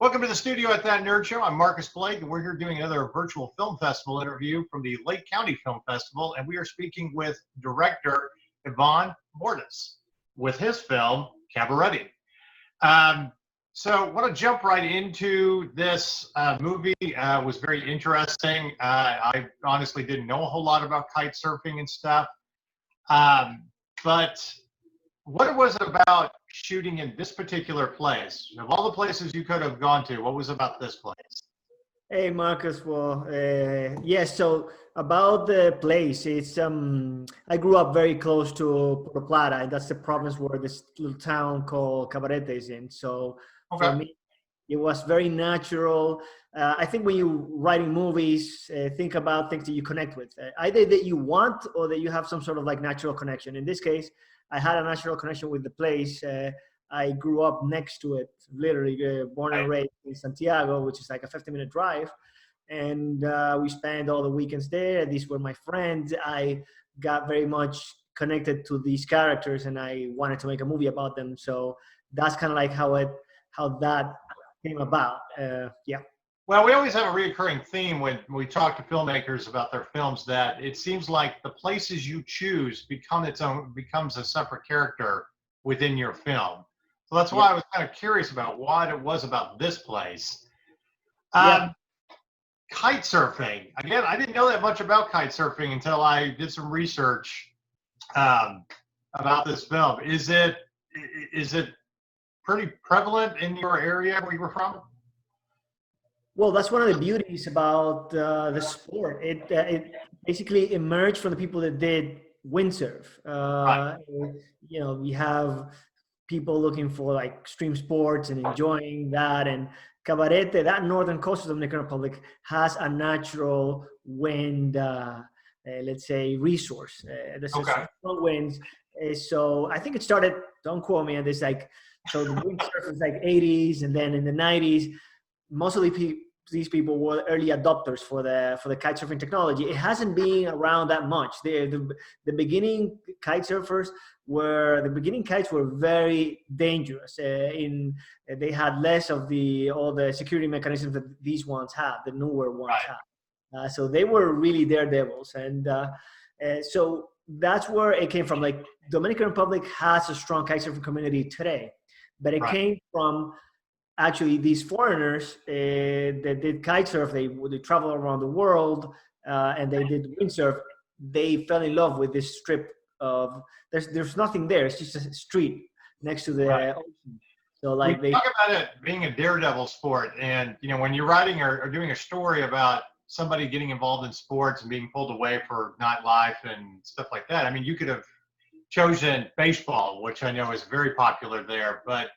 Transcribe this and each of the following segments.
Welcome to the studio at That Nerd Show. I'm Marcus Blake, and we're here doing another virtual film festival interview from the Lake County Film Festival, and we are speaking with director Ivan Bordas with his film, Cabarete. So I want to jump right into this movie. It was very interesting. I honestly didn't know a whole lot about kite surfing and stuff, but what was it about shooting in this particular place? Of all the places you could have gone to, what was about this place? Hey, Marcus. Well, yes. So about the place, it's I grew up very close to Puerto Plata, and that's the province where this little town called Cabarete is in. So for me, it was very natural. I think when you're writing movies, think about things that you connect with, either that you want or that you have some sort of like natural connection. In this case, I had a natural connection with the place. I grew up next to it, literally born and raised in Santiago, which is like a 50-minute drive. And we spent all the weekends there. These were my friends. I got very much connected to these characters, and I wanted to make a movie about them. So that's kind of like how that came about. Yeah. Well, we always have a recurring theme when we talk to filmmakers about their films that it seems like the places you choose becomes a separate character within your film. So that's why I was kind of curious about what it was about this place. Kite surfing. Again, I didn't know that much about kite surfing until I did some research about this film. Is it pretty prevalent in your area where you were from? Well, that's one of the beauties about the sport. It basically emerged from the people that did windsurf. Right. You know, we have people looking for like extreme sports and enjoying that. And Cabarete, that northern coast of the Dominican Republic, has a natural wind, let's say, resource. There's strong winds. So I think it started, don't quote me on this, like, so the windsurf was like 80s, and then in the 90s, most of these people were early adopters for the kite surfing technology. It hasn't been around that much. The beginning kite surfers the beginning kites were very dangerous. They had less of all the security mechanisms that these ones have, the newer ones have. So they were really daredevils, and so that's where it came from. Like, Dominican Republic has a strong kite surfing community today, but it came from actually these foreigners that did kite surf. They travel around the world, and they did windsurf. They fell in love with this strip of there's nothing there. It's just a street next to the ocean. So like we talk about it being a daredevil sport, and you know, when you're writing or doing a story about somebody getting involved in sports and being pulled away for nightlife and stuff like that, I mean, you could have chosen baseball, which I know is very popular there, but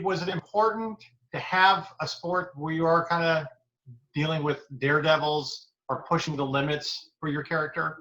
was it important to have a sport where you are kind of dealing with daredevils or pushing the limits for your character?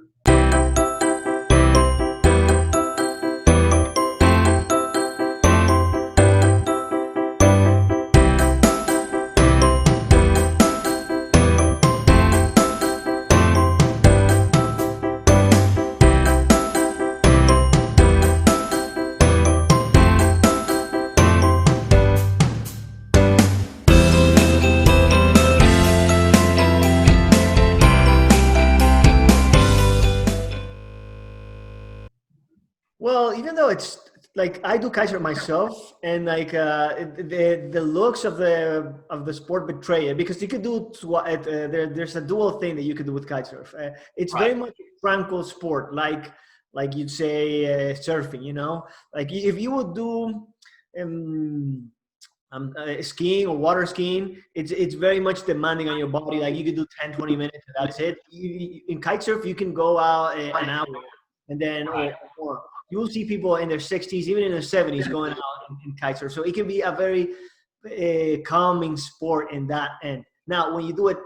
Well, even though it's like I do kitesurf myself, and like the looks of the sport betray it, because you could do there's a dual thing that you could do with kitesurf. It's very much a tranquil sport, like you'd say surfing. You know, like if you would do skiing or water skiing, it's very much demanding on your body. Like you could do 10-20 minutes and that's it. In kitesurf, you can go out an hour, and then or more. You'll see people in their 60s, even in their 70s, going out in kitesurf. So it can be a very calming sport in that end. Now, when you do it,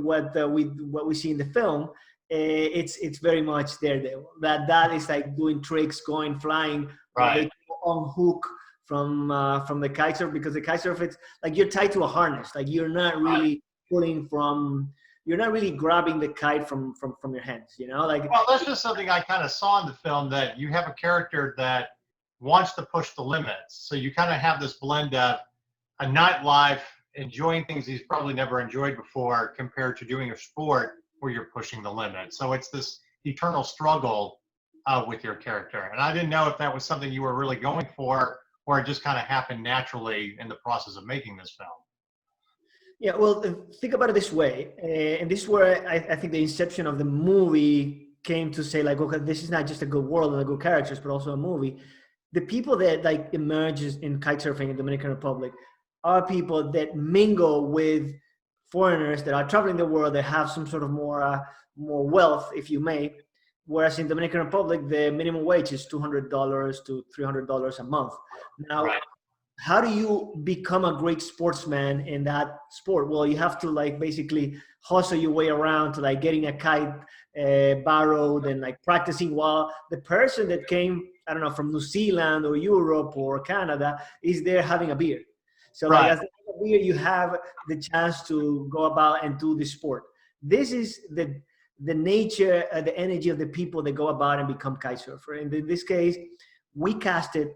what we see in the film, it's very much daredevil. That is like doing tricks, flying, on hook from the kitesurf, because the kitesurf, it's like you're tied to a harness. Like you're not really pulling from. You're not really grabbing the kite from your hands, you know? Like, well, that's just something I kind of saw in the film, that you have a character that wants to push the limits. So you kind of have this blend of a nightlife, enjoying things he's probably never enjoyed before, compared to doing a sport where you're pushing the limit. So it's this eternal struggle with your character. And I didn't know if that was something you were really going for, or it just kind of happened naturally in the process of making this film. Yeah, well, think about it this way, and this is where I think the inception of the movie came to say, like, okay, this is not just a good world and a good characters, but also a movie. The people that like emerges in kitesurfing in Dominican Republic are people that mingle with foreigners that are traveling the world, that have some sort of more wealth, if you may. Whereas in Dominican Republic, the minimum wage is $200 to $300 a month. Now, Right. how do you become a great sportsman in that sport? Well, you have to like basically hustle your way around to like getting a kite borrowed and like practicing, while the person that came, I don't know, from New Zealand or Europe or Canada is there having a beer. So like Right. as a beer, you have the chance to go about and do the sport. This is the nature, the energy of the people that go about and become kite surfer. And in this case, we casted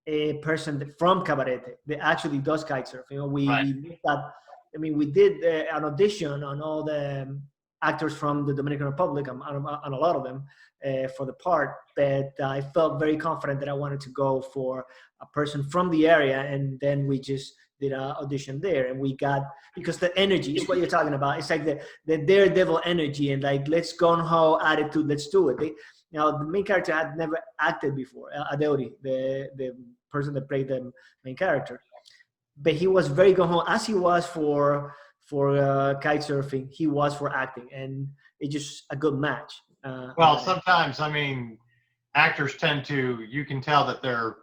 a person from Cabarete that actually does kite surfing. You know, Right. we did that. I mean, we did an audition on all the actors from the Dominican Republic, on a lot of them, for the part. But I felt very confident that I wanted to go for a person from the area, and then we just did an audition there, and we got, because the energy is what you're talking about. It's like the daredevil energy, and like, let's gung ho attitude, let's do it. Now, the main character had never acted before, Adeori, the person that played the main character. But he was very gung ho, as he was for kite surfing, he was for acting, and it's just a good match. Well, sometimes, I mean, actors tend to, you can tell that they're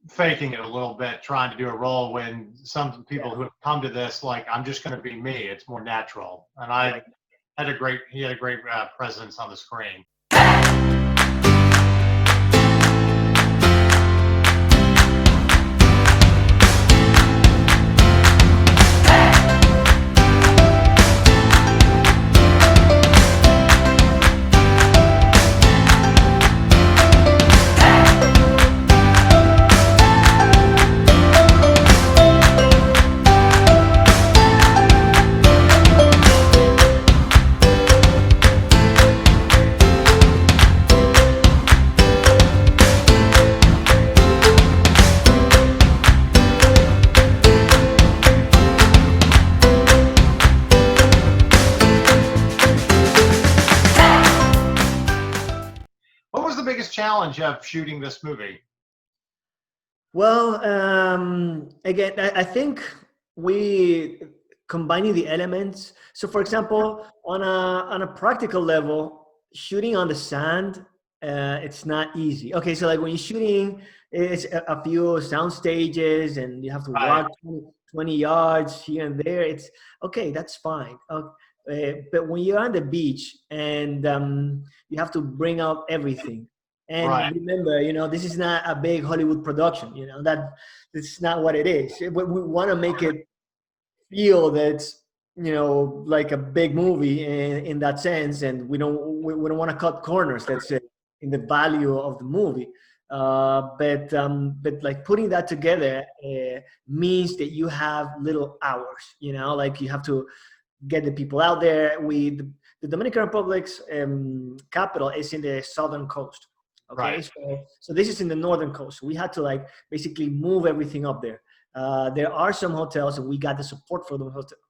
faking it a little bit, trying to do a role, when some people who have come to this, like, I'm just going to be me. It's more natural. And he had a great presence on the screen. What was the biggest challenge of shooting this movie? Well, again, I think we combining the elements. So, for example, on a practical level, shooting on the sand, it's not easy. Okay, so like when you're shooting, it's a few sound stages, and you have to Right. walk 20 yards here and there. It's okay, that's fine. But when you're on the beach and you have to bring out everything. And Right. remember, you know, this is not a big Hollywood production. You know that this is not what it is. We want to make it feel that, you know, like a big movie in that sense, and we don't want to cut corners. That's it, in the value of the movie. But like putting that together means that you have little hours. You know, like you have to get the people out there. The Dominican Republic's capital is in the southern coast. Okay, Right. so this is in the northern coast. So we had to like basically move everything up there. There are some hotels, and we got the support for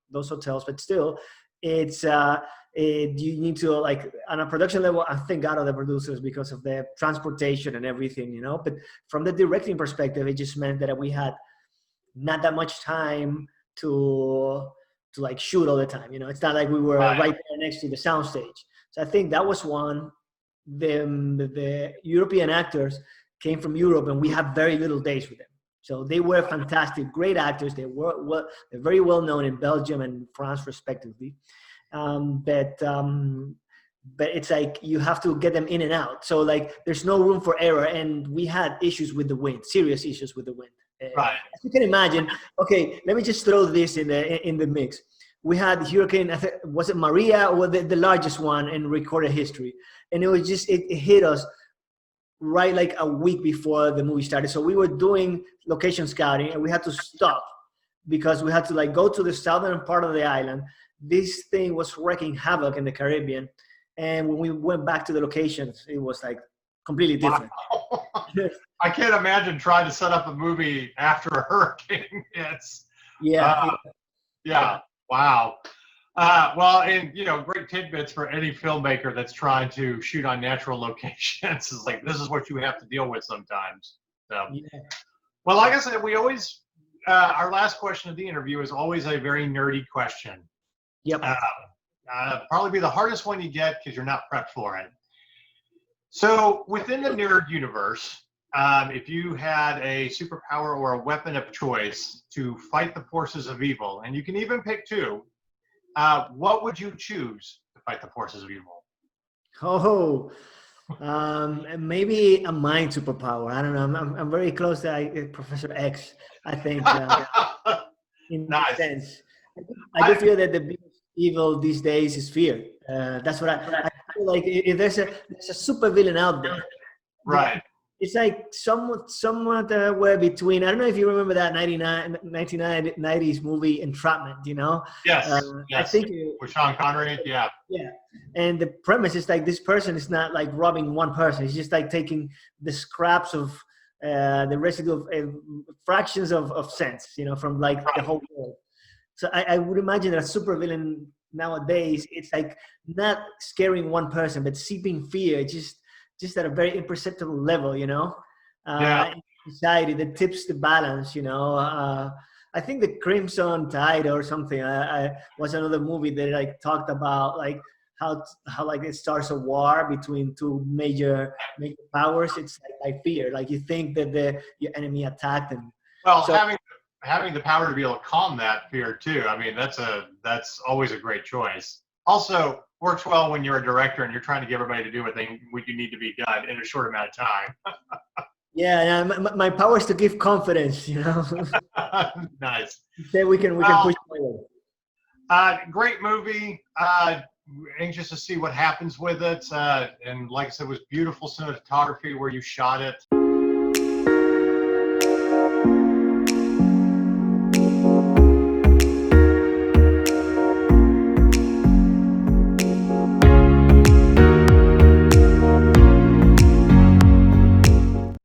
those hotels, but still, it's you need to, like, on a production level. I thank God of the producers because of the transportation and everything, you know. But from the directing perspective, it just meant that we had not that much time to like shoot all the time. You know, it's not like we were Right. right there next to the soundstage. So I think that was one. The European actors came from Europe, and we had very little days with them. So they were fantastic, great actors. They're very well known in Belgium and France, respectively. But it's like you have to get them in and out. So like there's no room for error, and we had issues with the wind, serious issues with the wind. Right. As you can imagine, okay, let me just throw this in the mix. We had hurricane, was it Maria, or the largest one in recorded history? And it was just, it hit us right like a week before the movie started. So we were doing location scouting, and we had to stop because we had to like go to the southern part of the island. This thing was wreaking havoc in the Caribbean. And when we went back to the locations, it was like completely different. Wow. I can't imagine trying to set up a movie after a hurricane hits. Yeah. Yeah. Wow. Well, and great tidbits for any filmmaker that's trying to shoot on natural locations. Is like, this is what you have to deal with sometimes. So, Yeah. well, like I said, we always our last question of the interview is always a very nerdy question. Yep. Probably be the hardest one you get because you're not prepped for it. So within the nerd universe, if you had a superpower or a weapon of choice to fight the forces of evil, and you can even pick two, what would you choose to fight the forces of evil? Oh, maybe a mind superpower. I don't know. I'm very close to Professor X, I think, in Nice. that sense. I do feel that the biggest evil these days is fear. That's what I feel like. If there's a super villain out there, Right. it's like somewhat where between. I don't know if you remember that 1990s movie Entrapment. Yes. I think with Sean Connery. Yeah. Yeah, and the premise is like this person is not like robbing one person. It's just like taking the scraps of the residue of fractions of sense, from like the whole world. So I would imagine that a supervillain nowadays, it's like not scaring one person, but seeping fear just at a very imperceptible level, Yeah. in society that tips the balance, I think the Crimson Tide or something I was another movie that like talked about like how like it starts a war between two major powers. It's like fear, like you think that your enemy attacked them. Well, So, having the power to be able to calm that fear too. I mean, that's always a great choice. Also works well when you're a director and you're trying to get everybody to do what you need to be done in a short amount of time. yeah, my power is to give confidence, Nice. Then we can push forward. Great movie. Anxious to see what happens with it. And like I said, it was beautiful cinematography where you shot it.